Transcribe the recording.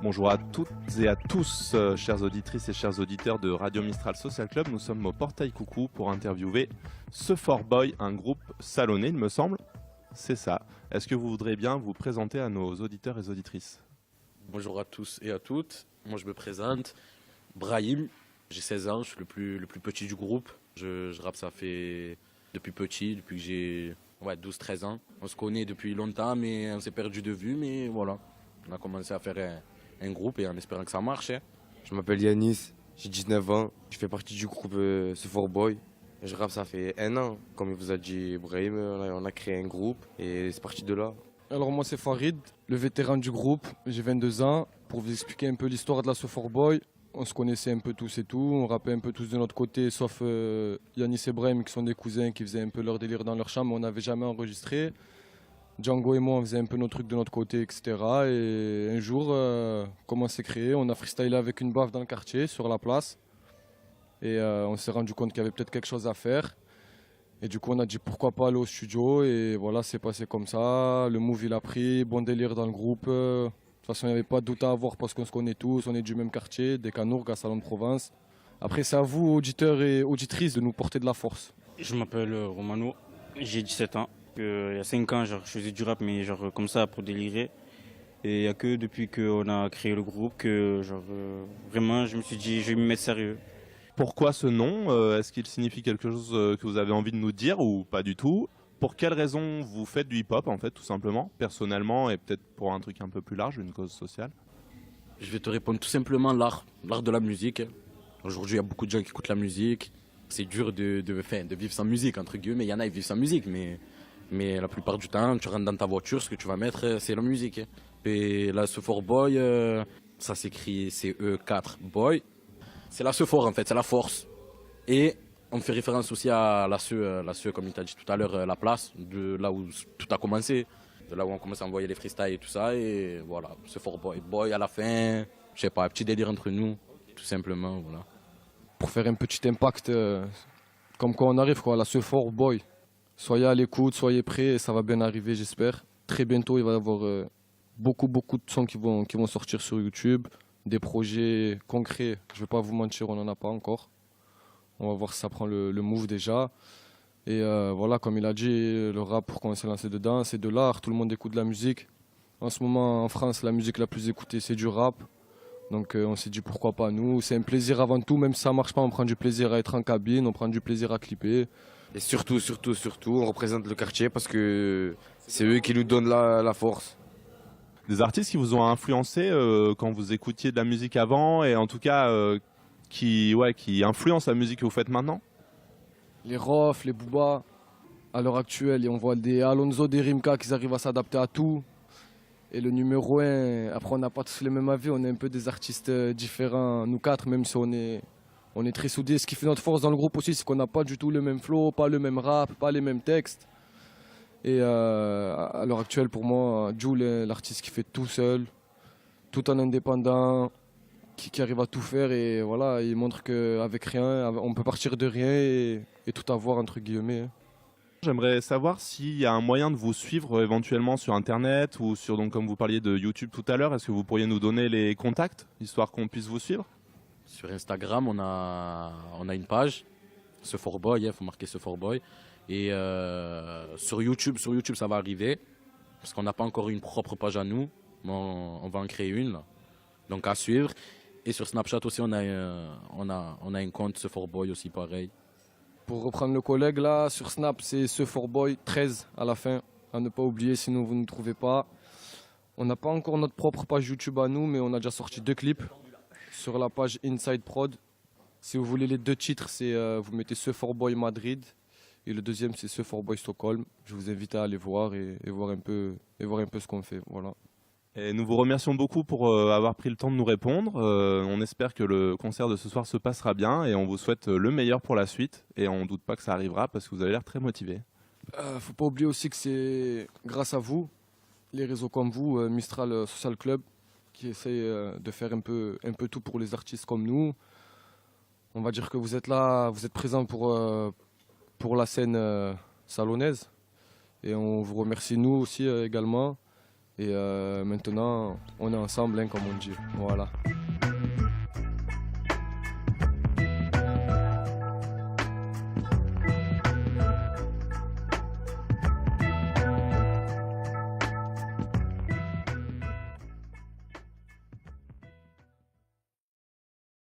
Bonjour à toutes et à tous, chères auditrices et chers auditeurs de Radio Mistral Social Club. Nous sommes au Portail Coucou pour interviewer ce Fort Boy, un groupe salonnais, il me semble. C'est ça. Est-ce que vous voudrez bien vous présenter à nos auditeurs et auditrices? Bonjour à tous et à toutes. Moi, je me présente, Brahim. J'ai 16 ans, je suis le plus petit du groupe. Je rappe, ça fait depuis petit, depuis que j'ai 12-13 ans. On se connaît depuis longtemps, mais on s'est perdu de vue. Mais voilà, on a commencé à faire un groupe et en espérant que ça marche. Hein. Je m'appelle Yanis, j'ai 19 ans. Je fais partie du groupe Ce Fort Boy. Je rappe, ça fait 1 an. Comme il vous a dit Brahim, on a créé un groupe et c'est parti de là. Alors moi c'est Farid, le vétéran du groupe, j'ai 22 ans. Pour vous expliquer un peu l'histoire de la So Fort Boy, on se connaissait un peu tous et tout, on rappait un peu tous de notre côté, sauf Yanis et Brahim qui sont des cousins qui faisaient un peu leur délire dans leur chambre, mais on n'avait jamais enregistré. Django et moi on faisait un peu nos trucs de notre côté, etc. Et un jour, comment c'est créé, on a freestylé avec une baffe dans le quartier, sur la place. Et on s'est rendu compte qu'il y avait peut-être quelque chose à faire. Et du coup, on a dit pourquoi pas aller au studio. Et voilà, c'est passé comme ça. Le move, il a pris. Bon délire dans le groupe. De toute façon, il n'y avait pas de doute à avoir parce qu'on se connaît tous. On est du même quartier, des Canourgues à Salon de Provence. Après, c'est à vous, auditeurs et auditrices, de nous porter de la force. Je m'appelle Romano. J'ai 17 ans. Il y a 5 ans, je faisais du rap, mais comme ça, pour délirer. Et il n'y a que depuis qu'on a créé le groupe que vraiment, je me suis dit, je vais me mettre sérieux. Pourquoi ce nom? Est-ce qu'il signifie quelque chose que vous avez envie de nous dire ou pas du tout? Pour quelles raisons vous faites du hip-hop en fait, tout simplement, personnellement et peut-être pour un truc un peu plus large, une cause sociale? Je vais te répondre tout simplement l'art de la musique. Aujourd'hui, il y a beaucoup de gens qui écoutent la musique. C'est dur de vivre sans musique, entre guillemets. Il y en a qui vivent sans musique, mais la plupart du temps, tu rentres dans ta voiture, ce que tu vas mettre, c'est la musique. Et là, ce Fort Boy, ça s'écrit CE4 Boy. C'est la fort en fait, c'est la force. Et on fait référence aussi à la SE, comme il t'a dit tout à l'heure, la place, de là où tout a commencé. De là où on commence à envoyer les freestyles et tout ça. Et voilà, ce Fort Boy. Boy à la fin, je sais pas, un petit délire entre nous, tout simplement, voilà. Pour faire un petit impact, comme quoi on arrive, quoi, la So Fort Boy. Soyez à l'écoute, soyez prêts, ça va bien arriver, j'espère. Très bientôt, il va y avoir beaucoup de sons qui vont sortir sur YouTube. Des projets concrets, je ne vais pas vous mentir, on n'en a pas encore. On va voir si ça prend le move déjà. Et voilà, comme il a dit, le rap, pourquoi on s'est lancé dedans, c'est de l'art, tout le monde écoute de la musique. En ce moment, en France, la musique la plus écoutée, c'est du rap. Donc on s'est dit pourquoi pas nous. C'est un plaisir avant tout, même si ça ne marche pas, on prend du plaisir à être en cabine, on prend du plaisir à clipper. Et surtout, on représente le quartier parce que c'est eux qui nous donnent la force. Des artistes qui vous ont influencé quand vous écoutiez de la musique avant et en tout cas qui influencent la musique que vous faites maintenant? Les Rof, les Booba, à l'heure actuelle, et on voit des Alonso, des Rimka qui arrivent à s'adapter à tout. Et le numéro 1, après on n'a pas tous les mêmes avis, on est un peu des artistes différents, nous quatre, même si on est très soudés. Ce qui fait notre force dans le groupe aussi, c'est qu'on n'a pas du tout le même flow, pas le même rap, pas les mêmes textes. Et à l'heure actuelle, pour moi, Jul est l'artiste qui fait tout seul, tout en indépendant, qui arrive à tout faire. Et voilà, il montre qu'avec rien, on peut partir de rien et tout avoir, entre guillemets. J'aimerais savoir s'il y a un moyen de vous suivre éventuellement sur Internet ou sur, donc, comme vous parliez de YouTube tout à l'heure, est-ce que vous pourriez nous donner les contacts, histoire qu'on puisse vous suivre? Sur Instagram, on a une page, ce Fort Boy, il faut marquer ce Fort Boy. Et sur YouTube, ça va arriver, parce qu'on n'a pas encore une propre page à nous, mais on va en créer une, là. Donc à suivre. Et sur Snapchat aussi, on a un compte, ce Fort Boy aussi, pareil. Pour reprendre le collègue, là, sur Snap, c'est ce Fort Boy 13 à la fin, à ne pas oublier, sinon vous ne trouvez pas. On n'a pas encore notre propre page YouTube à nous, mais on a déjà sorti 2 clips sur la page Inside Prod. Si vous voulez les 2 titres, c'est vous mettez ce Fort Boy Madrid. Et le deuxième, c'est ce Fort Boy Stockholm. Je vous invite à aller voir et voir un peu ce qu'on fait. Voilà. Et nous vous remercions beaucoup pour avoir pris le temps de nous répondre. On espère que le concert de ce soir se passera bien et on vous souhaite le meilleur pour la suite. Et on ne doute pas que ça arrivera parce que vous avez l'air très motivé. Faut pas oublier aussi que c'est grâce à vous, les réseaux comme vous, Mistral Social Club, qui essayent de faire un peu tout pour les artistes comme nous. On va dire que vous êtes là, vous êtes présents pour la scène salonnaise. Et on vous remercie nous aussi également. Et maintenant, on est ensemble, hein, comme on dit. Voilà.